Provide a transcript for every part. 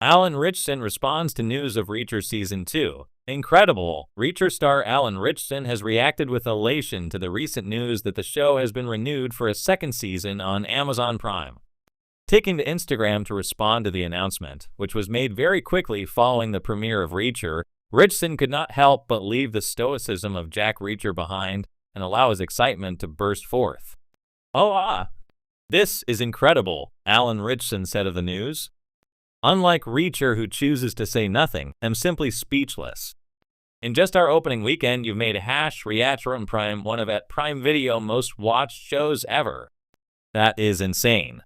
Alan Ritchson responds to news of Reacher Season 2. Incredible! Reacher star Alan Ritchson has reacted with elation to the recent news that the show has been renewed for a second season on Amazon Prime. Taking to Instagram to respond to the announcement, which was made very quickly following the premiere of Reacher, Ritchson could not help but leave the stoicism of Jack Reacher behind and allow his excitement to burst forth. This is incredible, Alan Ritchson said of the news. Unlike Reacher, who chooses to say nothing, I'm simply speechless. In just our opening weekend, you've made Reacher on Prime one of Prime Video most watched shows ever. That is insane.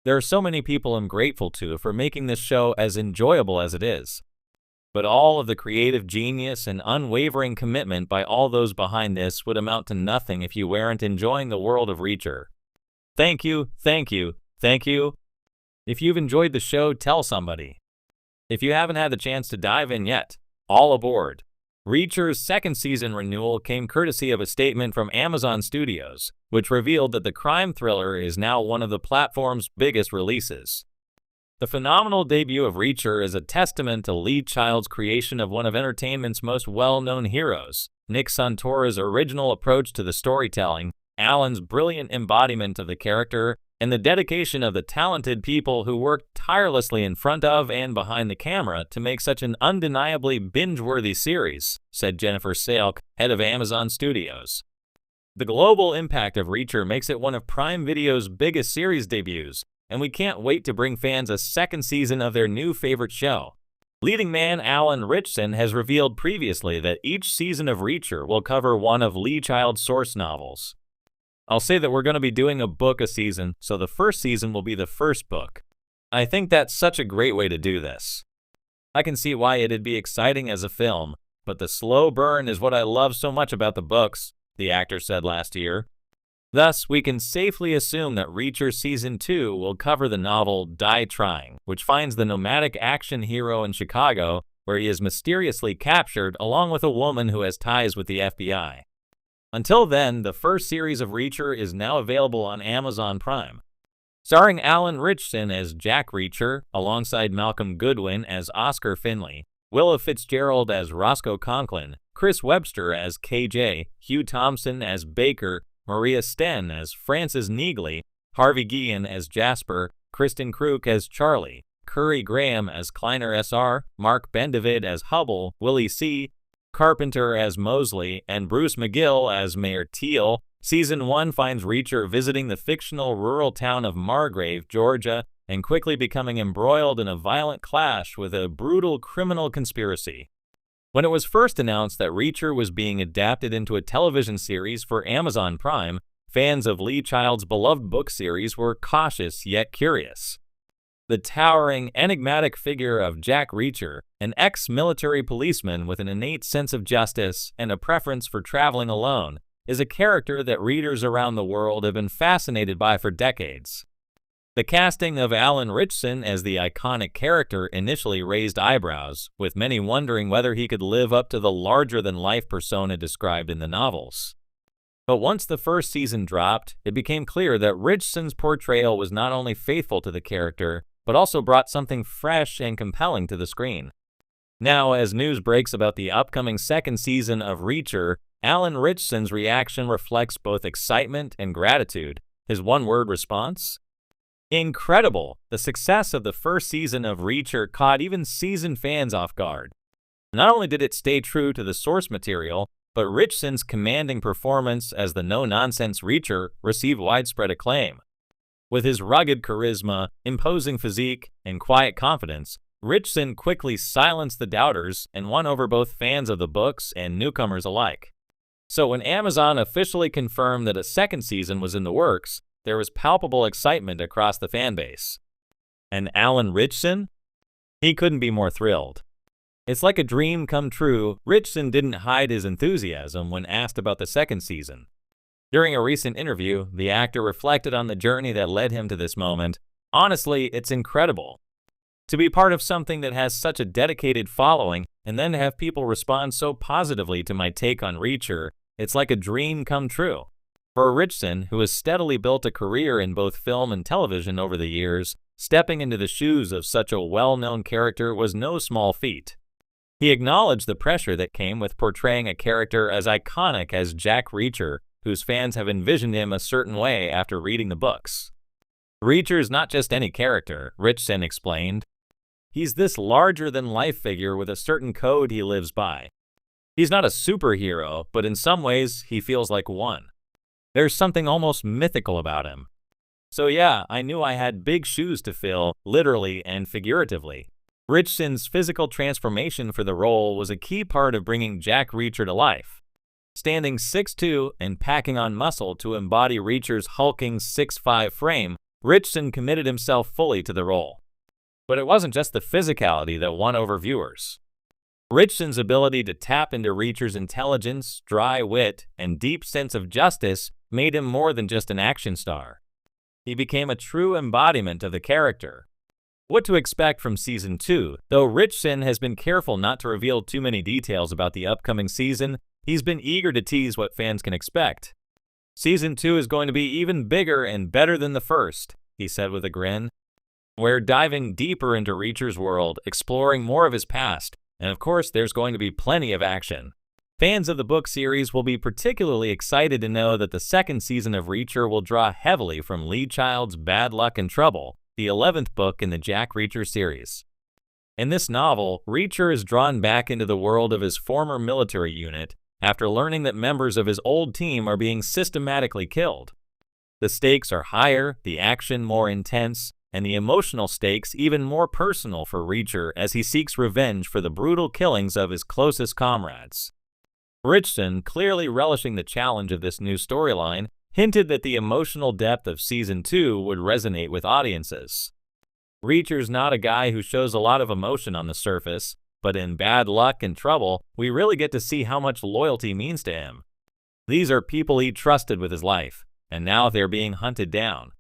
There are so many people I'm grateful to for making this show as enjoyable as it is. But all of the creative genius and unwavering commitment by all those behind this would amount to nothing if you weren't enjoying the world of Reacher. Thank you, thank you, thank you. If you've enjoyed the show, tell somebody. If you haven't had the chance to dive in yet, all aboard. Reacher's second season renewal came courtesy of a statement from Amazon Studios, which revealed that the crime thriller is now one of the platform's biggest releases. The phenomenal debut of Reacher is a testament to Lee Child's creation of one of entertainment's most well-known heroes, Nick Santora's original approach to the storytelling, Alan's brilliant embodiment of the character, and the dedication of the talented people who worked tirelessly in front of and behind the camera to make such an undeniably binge-worthy series, said Jennifer Salk, head of Amazon Studios. The global impact of Reacher makes it one of Prime Video's biggest series debuts, and we can't wait to bring fans a second season of their new favorite show. Leading man Alan Ritchson has revealed previously that each season of Reacher will cover one of Lee Child's source novels. I'll say that we're going to be doing a book a season, so the first season will be the first book. I think that's such a great way to do this. I can see why it'd be exciting as a film, but the slow burn is what I love so much about the books, the actor said last year. Thus, we can safely assume that Reacher Season 2 will cover the novel Die Trying, which finds the nomadic action hero in Chicago, where he is mysteriously captured along with a woman who has ties with the FBI. Until then, the first series of Reacher is now available on Amazon Prime. Starring Alan Ritchson as Jack Reacher, alongside Malcolm Goodwin as Oscar Finley, Willa Fitzgerald as Roscoe Conklin, Chris Webster as KJ, Hugh Thompson as Baker, Maria Sten as Frances Neagley, Harvey Guillen as Jasper, Kristen Kruk as Charlie, Curry Graham as Kleiner SR, Mark Bendavid as Hubble, Willie C., Carpenter as Mosley, and Bruce McGill as Mayor Teal. Season 1 finds Reacher visiting the fictional rural town of Margrave, Georgia, and quickly becoming embroiled in a violent clash with a brutal criminal conspiracy. When it was first announced that Reacher was being adapted into a television series for Amazon Prime, fans of Lee Child's beloved book series were cautious yet curious. The towering, enigmatic figure of Jack Reacher, an ex-military policeman with an innate sense of justice and a preference for traveling alone, is a character that readers around the world have been fascinated by for decades. The casting of Alan Ritchson as the iconic character initially raised eyebrows, with many wondering whether he could live up to the larger-than-life persona described in the novels. But once the first season dropped, it became clear that Ritchson's portrayal was not only faithful to the character, but also brought something fresh and compelling to the screen. Now, as news breaks about the upcoming second season of Reacher, Alan Ritchson's reaction reflects both excitement and gratitude. His one-word response? Incredible! The success of the first season of Reacher caught even seasoned fans off guard. Not only did it stay true to the source material, but Ritchson's commanding performance as the no-nonsense Reacher received widespread acclaim. With his rugged charisma, imposing physique, and quiet confidence, Ritchson quickly silenced the doubters and won over both fans of the books and newcomers alike. So when Amazon officially confirmed that a second season was in the works, there was palpable excitement across the fanbase. And Alan Ritchson? He couldn't be more thrilled. It's like a dream come true. Ritchson didn't hide his enthusiasm when asked about the second season. During a recent interview, the actor reflected on the journey that led him to this moment. Honestly, it's incredible. To be part of something that has such a dedicated following, and then to have people respond so positively to my take on Reacher, it's like a dream come true. For Ritchson, who has steadily built a career in both film and television over the years, stepping into the shoes of such a well-known character was no small feat. He acknowledged the pressure that came with portraying a character as iconic as Jack Reacher, whose fans have envisioned him a certain way after reading the books. Reacher's not just any character, Ritchson explained. He's this larger-than-life figure with a certain code he lives by. He's not a superhero, but in some ways, he feels like one. There's something almost mythical about him. So yeah, I knew I had big shoes to fill, literally and figuratively. Ritchson's physical transformation for the role was a key part of bringing Jack Reacher to life. Standing 6'2" and packing on muscle to embody Reacher's hulking 6'5" frame, Ritchson committed himself fully to the role. But it wasn't just the physicality that won over viewers. Ritchson's ability to tap into Reacher's intelligence, dry wit, and deep sense of justice made him more than just an action star. He became a true embodiment of the character. What to expect from Season 2? Though Ritchson has been careful not to reveal too many details about the upcoming season, he's been eager to tease what fans can expect. Season 2 is going to be even bigger and better than the first, he said with a grin. We're diving deeper into Reacher's world, exploring more of his past, and of course there's going to be plenty of action. Fans of the book series will be particularly excited to know that the second season of Reacher will draw heavily from Lee Child's Bad Luck and Trouble, the 11th book in the Jack Reacher series. In this novel, Reacher is drawn back into the world of his former military unit after learning that members of his old team are being systematically killed. The stakes are higher, the action more intense, and the emotional stakes even more personal for Reacher as he seeks revenge for the brutal killings of his closest comrades. Ritchson, clearly relishing the challenge of this new storyline, hinted that the emotional depth of Season 2 would resonate with audiences. Reacher's not a guy who shows a lot of emotion on the surface, but in Bad Luck and Trouble, we really get to see how much loyalty means to him. These are people he trusted with his life, and now they're being hunted down.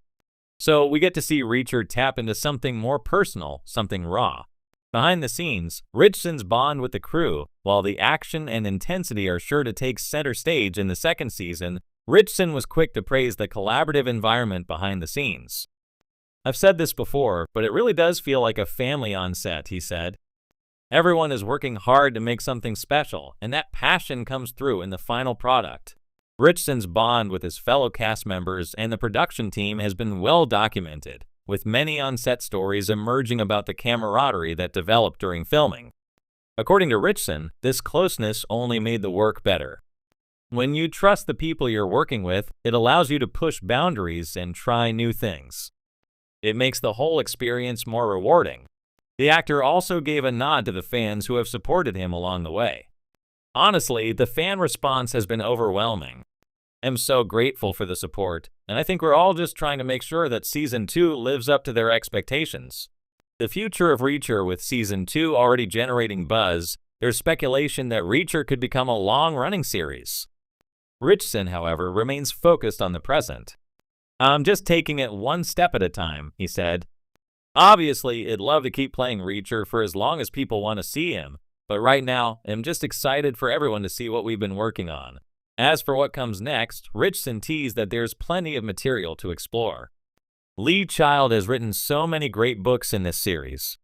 So we get to see Reacher tap into something more personal, something raw. Behind the scenes, Ritchson's bond with the crew, while the action and intensity are sure to take center stage in the second season, Ritchson was quick to praise the collaborative environment behind the scenes. I've said this before, but it really does feel like a family on set, he said. Everyone is working hard to make something special, and that passion comes through in the final product. Ritchson's bond with his fellow cast members and the production team has been well documented, with many on-set stories emerging about the camaraderie that developed during filming. According to Ritchson, this closeness only made the work better. When you trust the people you're working with, it allows you to push boundaries and try new things. It makes the whole experience more rewarding. The actor also gave a nod to the fans who have supported him along the way. Honestly, the fan response has been overwhelming. I'm so grateful for the support, and I think we're all just trying to make sure that Season 2 lives up to their expectations. The future of Reacher with Season 2 already generating buzz, there's speculation that Reacher could become a long-running series. Ritchson, however, remains focused on the present. I'm just taking it one step at a time, he said. Obviously, I'd love to keep playing Reacher for as long as people want to see him, but right now, I'm just excited for everyone to see what we've been working on. As for what comes next, Ritchson teased that there's plenty of material to explore. Lee Child has written so many great books in this series.